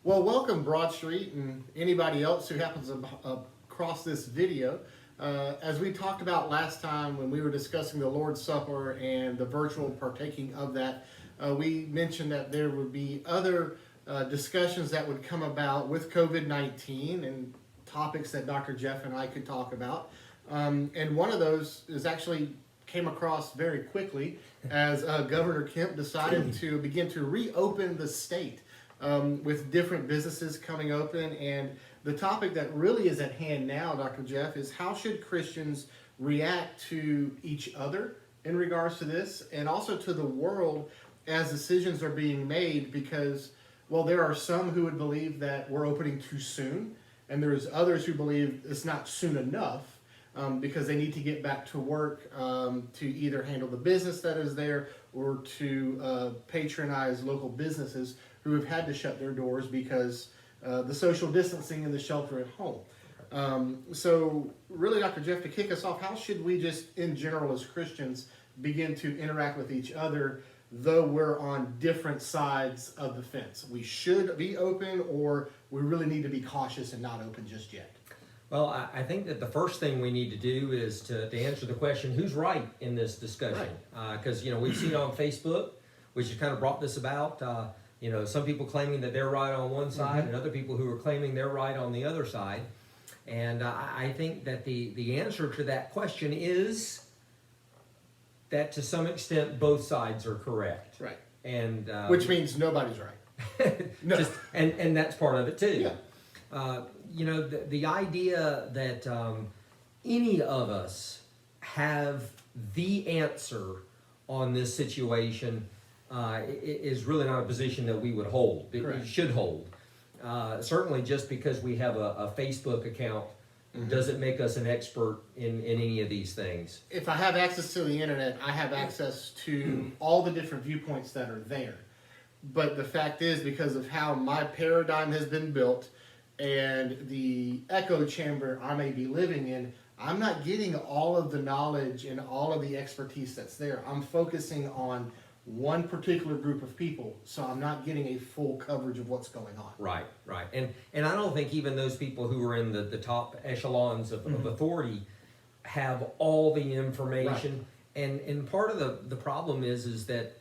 Well, welcome Broad Street and anybody else who happens across this video. As we talked about last time when we were discussing the Lord's Supper and the virtual partaking of that, we mentioned that there would be other discussions that would come about with COVID-19 and topics that Dr. Jeff and I could talk about. And one of those is actually came across very quickly as Governor Kemp decided to begin to reopen the state. With different businesses coming open. And the topic that really is at hand now, Dr. Jeff, is how should Christians react to each other in regards to this and also to the world as decisions are being made because, well, there are some who would believe that we're opening too soon, and there's others who believe it's not soon enough. Because they need to get back to work to either handle the business that is there or to patronize local businesses who have had to shut their doors because the social distancing and the shelter at home. So really, Dr. Jeff, to kick us off, how should we just, in general as Christians, begin to interact with each other, though we're on different sides of the fence? We should be open, or we really need to be cautious and not open just yet? Well, I think that the first thing we need to do is to answer the question, who's right in this discussion? Because, we've seen on Facebook, which has kind of brought this about, some people claiming that they're right on one side and other people who are claiming they're right on the other side. And I think that the answer to that question is that to some extent both sides are correct. Right. And which means nobody's right. No. And that's part of it too. Yeah. The idea that any of us have the answer on this situation is really not a position that we would hold. We should hold. Certainly just because we have a Facebook account doesn't make us an expert in any of these things. If I have access to the internet, I have access to all the different viewpoints that are there. But the fact is, because of how my paradigm has been built, and the echo chamber I may be living in, I'm not getting all of the knowledge and all of the expertise that's there. I'm focusing on one particular group of people, so I'm not getting a full coverage of what's going on. Right. And I don't think even those people who are in the top echelons of authority have all the information. Right. And part of the problem is that,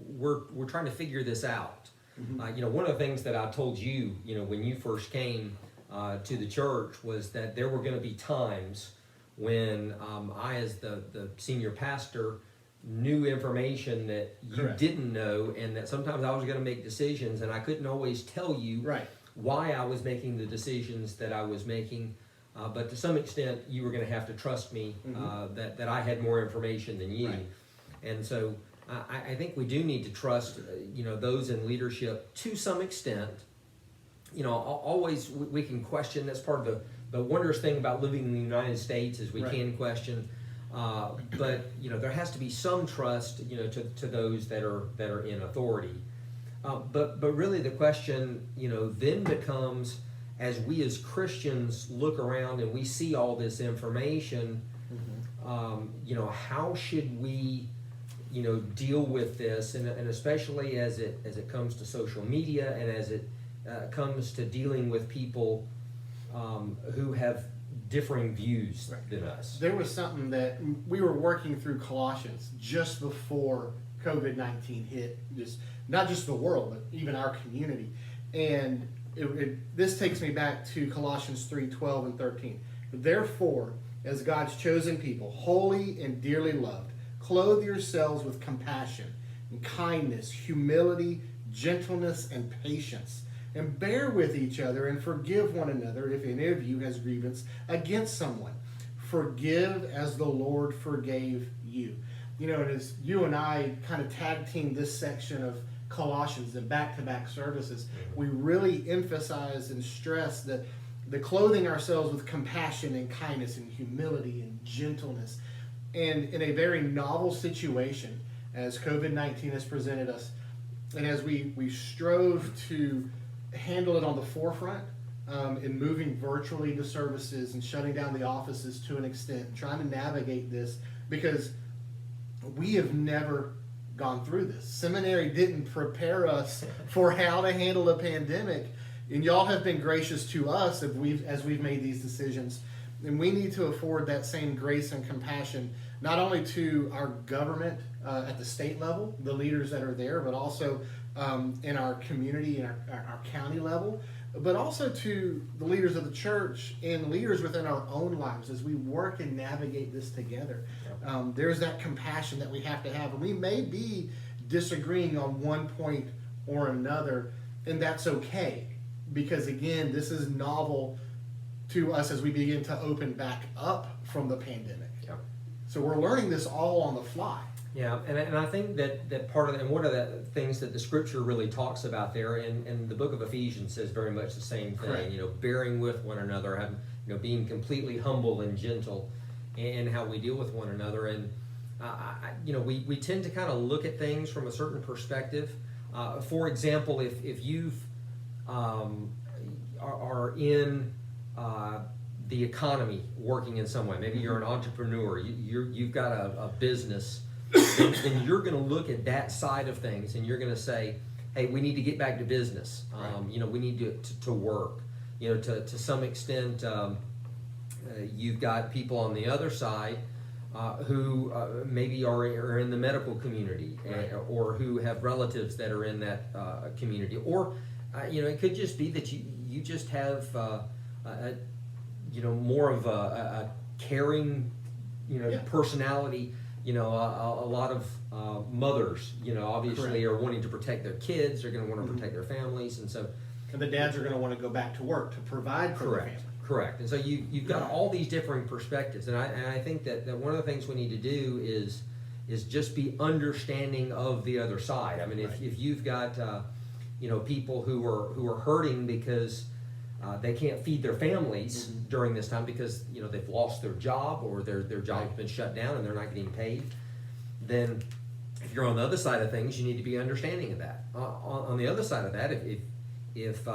we're trying to figure this out. One of the things that I told you, when you first came to the church was that there were going to be times when I, as the senior pastor, knew information that you didn't know, and that sometimes I was going to make decisions and I couldn't always tell you why I was making the decisions that I was making. But to some extent, you were going to have to trust me that I had more information than you. Right. And so I think we do need to trust, those in leadership to some extent. Always we can question. That's part of the wondrous thing about living in the United States is we can question. But there has to be some trust, to those that are in authority. But really the question, then becomes, as we as Christians look around and we see all this information, how should we deal with this, and especially as it comes to social media and as it comes to dealing with people who have differing views than us. There was something that we were working through Colossians just before COVID-19 hit, not just the world, but even our community. And this takes me back to Colossians 3:12 and 13. Therefore, as God's chosen people, holy and dearly loved, clothe yourselves with compassion and kindness, humility, gentleness, and patience. And bear with each other and forgive one another if any of you has grievance against someone. Forgive as the Lord forgave you. And as you and I kind of tag team this section of Colossians in back-to-back services, we really emphasize and stress that the clothing ourselves with compassion and kindness and humility and gentleness. And in a very novel situation, as COVID-19 has presented us, and as we strove to handle it on the forefront in moving virtually to services and shutting down the offices to an extent, trying to navigate this, because we have never gone through this. Seminary didn't prepare us for how to handle a pandemic, and y'all have been gracious to us as we've made these decisions. And we need to afford that same grace and compassion, not only to our government at the state level, the leaders that are there, but also in our community, in our county level, but also to the leaders of the church and leaders within our own lives as we work and navigate this together. There's that compassion that we have to have. And we may be disagreeing on one point or another, and that's okay. Because again, this is novel to us as we begin to open back up from the pandemic. Yeah. So we're learning this all on the fly. Yeah, and I think that part of and one of the things that the scripture really talks about there, and the book of Ephesians says very much the same thing. Correct. You know, bearing with one another, having, you know, being completely humble and gentle, and how we deal with one another. And you know, we tend to kind of look at things from a certain perspective. For example, if you've are in the economy working in some way, maybe you're an entrepreneur, you've got a business, then you're going to look at that side of things and you're going to say, hey, we need to get back to business. You know, we need to work. You know, to some extent, you've got people on the other side who maybe are in the medical community, or who have relatives that are in that community, or you know, it could just be that you just have you know, more of a caring, you know, personality. You know, a lot of mothers, you know, obviously are wanting to protect their kids. They're going to want to protect their families, and so. And the dads are going to want to go back to work to provide for the family. Correct. And so you've got all these differing perspectives, and I think that one of the things we need to do is just be understanding of the other side. I mean, if you've got you know, people who are hurting because they can't feed their families during this time because, you know, they've lost their job or their job's been shut down and they're not getting paid, then if you're on the other side of things, you need to be understanding of that. On the other side of that, if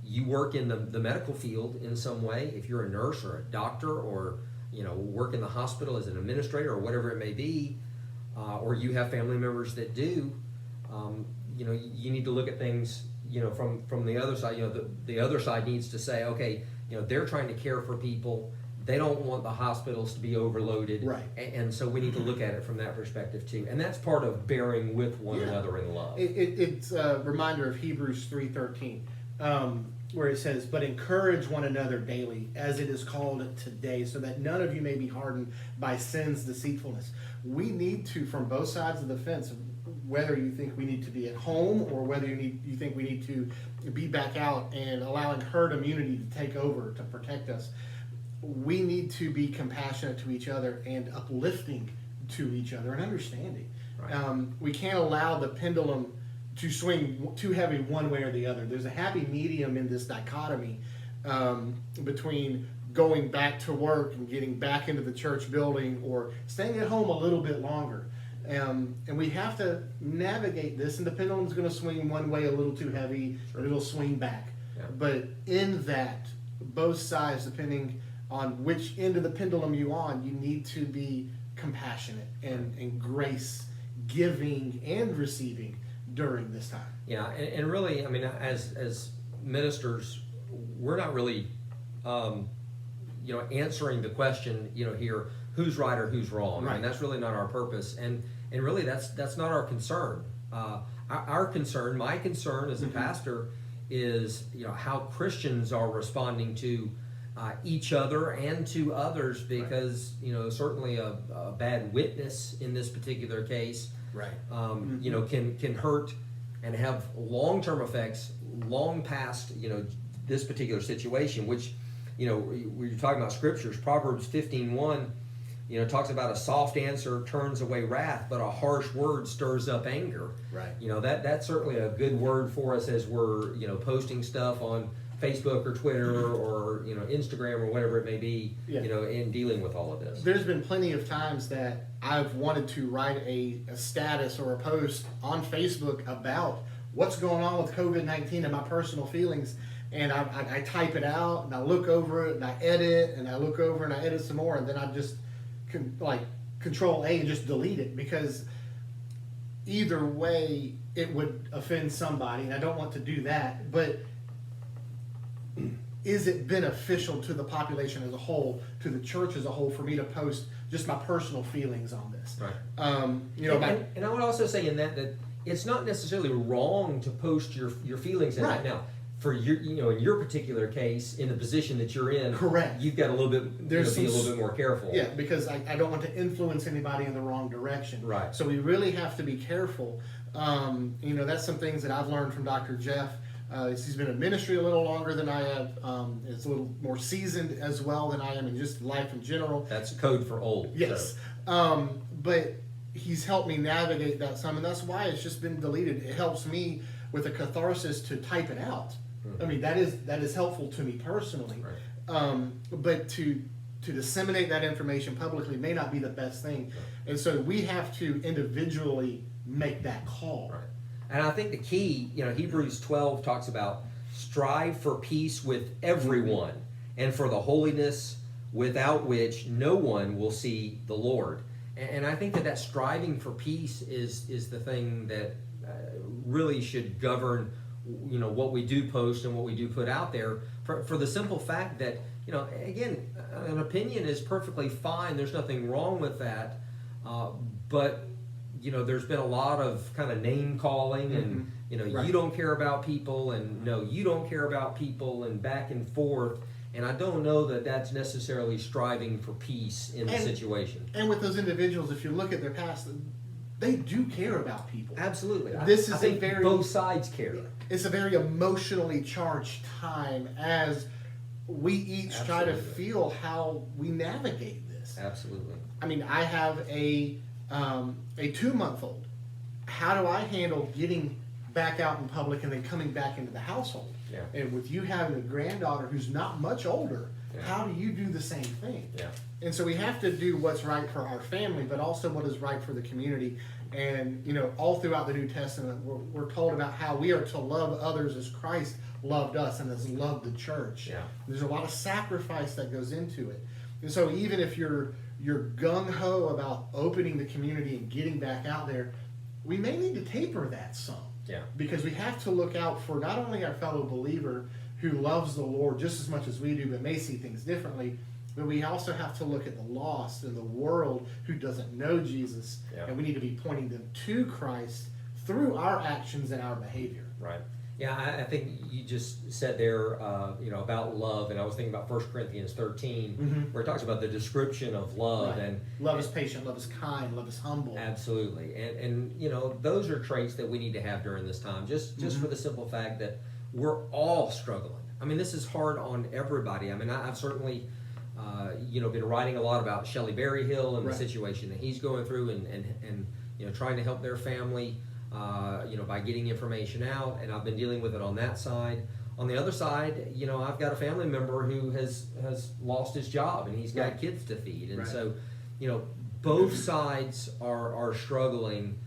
you work in the medical field in some way, if you're a nurse or a doctor, or, you know, work in the hospital as an administrator or whatever it may be, or you have family members that do, you know, you need to look at things, you know, from the other side. You know, the other side needs to say, okay, you know, they're trying to care for people. They don't want the hospitals to be overloaded. Right. And so we need to look at it from that perspective too. And that's part of bearing with one another in love. It's a reminder of Hebrews 3:13, where it says, "But encourage one another daily, as it is called today, so that none of you may be hardened by sin's deceitfulness." We need to, from both sides of the fence, whether you think we need to be at home or whether you think we need to be back out and allowing herd immunity to take over to protect us, we need to be compassionate to each other and uplifting to each other and understanding. Right. We can't allow the pendulum to swing too heavy one way or the other. There's a happy medium in this dichotomy between going back to work and getting back into the church building or staying at home a little bit longer. And we have to navigate this, and the pendulum's going to swing one way a little too heavy, and it'll swing back. Yeah. But in that, both sides, depending on which end of the pendulum you're on, you need to be compassionate and grace giving and receiving during this time. Yeah, and really, I mean, as ministers, we're not really, you know, answering the question, you know, here, who's right or who's wrong. Right. I mean, that's really not our purpose, and really, that's not our concern. Our concern, my concern as a pastor, is, you know, how Christians are responding to each other and to others, because you know, certainly a bad witness in this particular case, Right. you know, can hurt and have long-term effects long past, you know, this particular situation. Which, you know, we're talking about scriptures. Proverbs 15:1, you know, talks about a soft answer turns away wrath, but a harsh word stirs up anger. Right. You know, that's certainly a good word for us as we're, you know, posting stuff on Facebook or Twitter or, you know, Instagram or whatever it may be, Yeah. you know, in dealing with all of this. There's been plenty of times that I've wanted to write a status or a post on Facebook about what's going on with COVID-19 and my personal feelings, and I type it out and I look over it and I edit and I look over and I edit some more, and then I just Control A and just delete it, because either way, it would offend somebody, and I don't want to do that, but is it beneficial to the population as a whole, to the church as a whole, for me to post just my personal feelings on this? Right. And I would also say in that it's not necessarily wrong to post your feelings in Right. that. Now, for your, in your particular case, in the position that you're in, Correct. you've got a little bit, There's be a some little bit more careful. Yeah, because I don't want to influence anybody in the wrong direction. Right. So we really have to be careful. That's some things that I've learned from Dr. Jeff. He's been in ministry a little longer than I have. Is a little more seasoned as well than I am in just life in general. That's code for old. Yes. But he's helped me navigate that some, and that's why it's just been deleted. It helps me with a catharsis to type it out. I mean, that is helpful to me personally. Right. But to disseminate that information publicly may not be the best thing. And so we have to individually make that call. Right. And I think the key, Hebrews 12 talks about strive for peace with everyone and for the holiness without which no one will see the Lord. And I think that striving for peace is the thing that really should govern what we do post and what we do put out there, for the simple fact that again, an opinion is perfectly fine, there's nothing wrong with that, but there's been a lot of kind of name calling and Right. you don't care about people, and no, you don't care about people, and back and forth. And I don't know that that's necessarily striving for peace in the situation. And with those individuals, if you look at their past, they do care about people. Absolutely. This I is think a very both sides care. It's a very emotionally charged time as we each try to Absolutely. feel how we navigate this. Absolutely. I mean, I have a 2-month-old. How do I handle getting back out in public and then coming back into the household? Yeah. And with you having a granddaughter who's not much older, Yeah. how do you do the same thing? Yeah. And so we have to do what's right for our family, but also what is right for the community. And, all throughout the New Testament, we're told about how we are to love others as Christ loved us and has loved the church. Yeah. There's a lot of sacrifice that goes into it. And so even if you're gung-ho about opening the community and getting back out there, we may need to taper that some. Yeah. Because we have to look out for not only our fellow believer who loves the Lord just as much as we do but may see things differently, but we also have to look at the lost in the world who doesn't know Jesus, Yeah. and we need to be pointing them to Christ through our actions and our behavior. Right. Yeah, I think you just said there, about love, and I was thinking about 1 Corinthians 13, where it talks about the description of love. Right. And Love is patient, love is kind, love is humble. absolutely. And those are traits that we need to have during this time, just for the simple fact that we're all struggling. I mean, this is hard on everybody. I mean, I've certainly, been writing a lot about Shelley Berryhill and Right. the situation that he's going through and trying to help their family, by getting information out, and I've been dealing with it on that side. On the other side, I've got a family member who has lost his job and he's got Right. kids to feed, and Right. so both sides are struggling,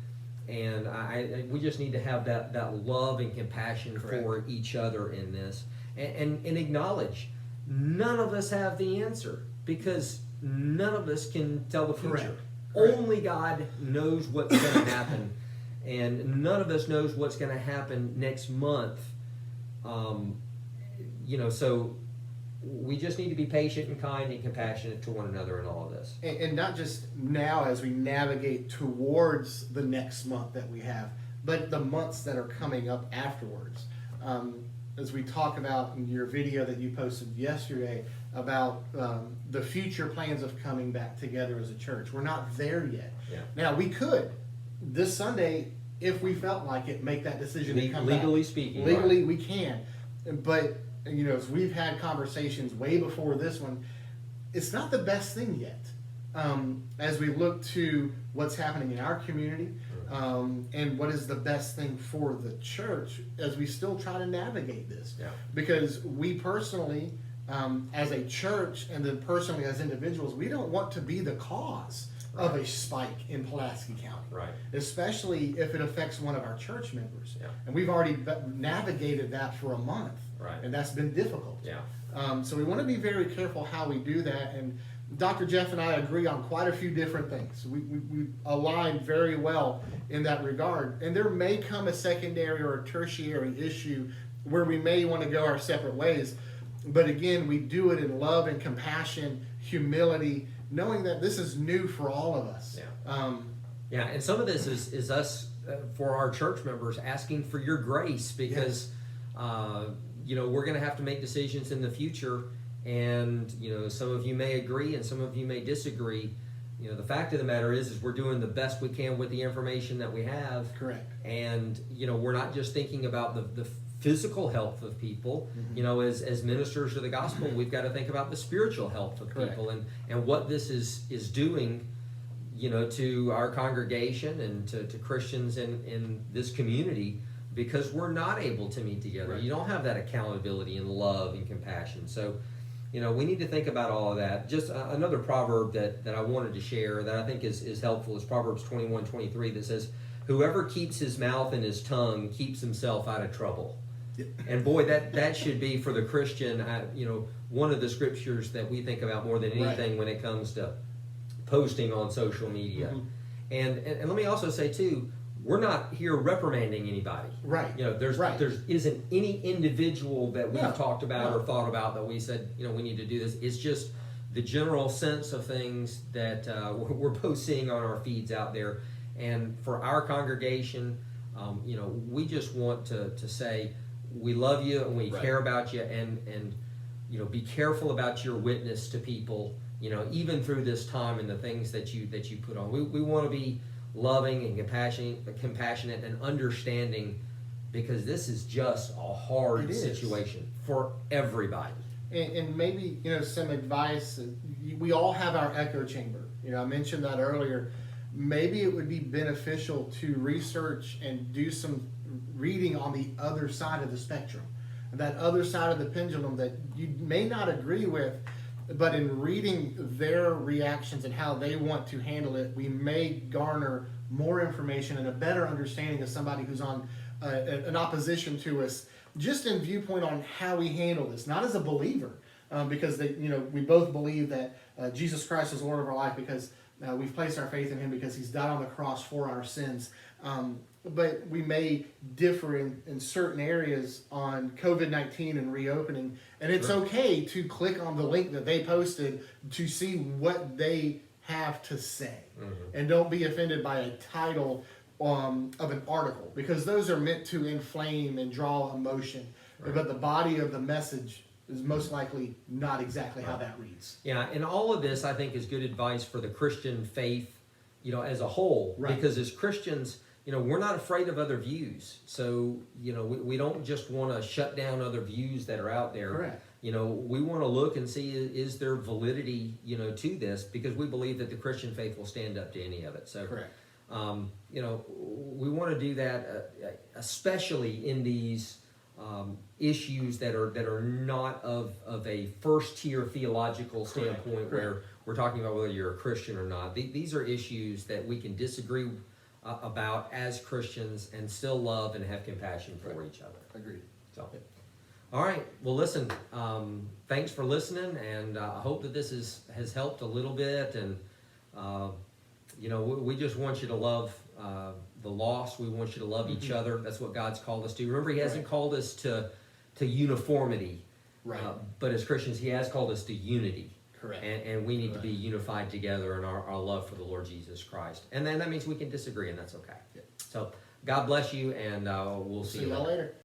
and we just need to have that love and compassion Correct. for each other in this, and acknowledge none of us have the answer, because none of us can tell the future. Correct. Correct. Only God knows what's going to happen, and none of us knows what's going to happen next month. So we just need to be patient and kind and compassionate to one another in all of this. And not just now as we navigate towards the next month that we have, but the months that are coming up afterwards. As we talk about in your video that you posted yesterday about the future plans of coming back together as a church. We're not there yet. Yeah. Now, we could, this Sunday, if we felt like it, make that decision to come Legally back. speaking, Legally, right. we can. But, as we've had conversations way before this one, it's not the best thing yet. As we look to what's happening in our community, and what is the best thing for the church as we still try to navigate this. Yeah. Because we personally, as a church, and then personally as individuals, we don't want to be the cause of a spike in Pulaski County. Right. Especially if it affects one of our church members. Yeah. And we've already navigated that for a month. Right. And that's been difficult. Yeah. So we want to be very careful how we do that. And, Dr. Jeff and I agree on quite a few different things. We align very well in that regard. And there may come a secondary or a tertiary issue where we may want to go our separate ways. But again, we do it in love and compassion, humility, knowing that this is new for all of us. Yeah, and some of this is us, for our church members, asking for your grace because, we're going to have to make decisions in the future. And, some of you may agree and some of you may disagree. The fact of the matter is we're doing the best we can with the information that we have. Correct. And, we're not just thinking about the physical health of people. As ministers of the gospel, we've got to think about the spiritual health of people and what this is doing, to our congregation and to Christians in this community, because we're not able to meet together. You don't have that accountability and love and compassion. So, we need to think about all of that. Just another proverb that I wanted to share that I think is helpful is Proverbs 21:23 that says, "Whoever keeps his mouth and his tongue keeps himself out of trouble." Yep. And boy, that should be for the Christian, one of the scriptures that we think about more than anything when it comes to posting on social media. And let me also say too, we're not here reprimanding anybody. Right. There isn't any individual that we've talked about or thought about that we said, we need to do this. It's just the general sense of things that we're both seeing on our feeds out there. And for our congregation, we just want to say we love you and we care about you, and be careful about your witness to people, even through this time and the things that you put on. We want to be loving and compassionate and understanding, because this is just a hard situation for everybody. And maybe, some advice. We all have our echo chamber. I mentioned that earlier. Maybe it would be beneficial to research and do some reading on the other side of the spectrum, that other side of the pendulum that you may not agree with, but in reading their reactions and how they want to handle it, we may garner more information and a better understanding of somebody who's on an opposition to us, just in viewpoint on how we handle this, not as a believer, because we both believe that Jesus Christ is Lord of our life, because we've placed our faith in Him, because He's died on the cross for our sins. But we may differ in certain areas on COVID-19 and reopening, and it's okay to click on the link that they posted to see what they have to say. And don't be offended by a title of an article, because those are meant to inflame and draw emotion. But the body of the message is most likely not exactly how that reads. Yeah, and all of this, I think, is good advice for the Christian faith, as a whole. Because as Christians, we're not afraid of other views. So, we don't just want to shut down other views that are out there. Correct. We want to look and see, is there validity, to this, because we believe that the Christian faith will stand up to any of it. So, correct. We want to do that, especially in these issues that are not of a first-tier theological standpoint, where we're talking about whether you're a Christian or not. These are issues that we can disagree about as Christians and still love and have compassion for each other. Agreed. So, all right. Well, listen. Thanks for listening, and I hope that this has helped a little bit. And we just want you to love the lost. We want you to love each other. That's what God's called us to. Remember, He hasn't called us to uniformity, but as Christians, He has called us to unity. Correct. And we need to be unified together in our love for the Lord Jesus Christ. And then that means we can disagree, and that's okay. So God bless you, and we'll see you y'all later.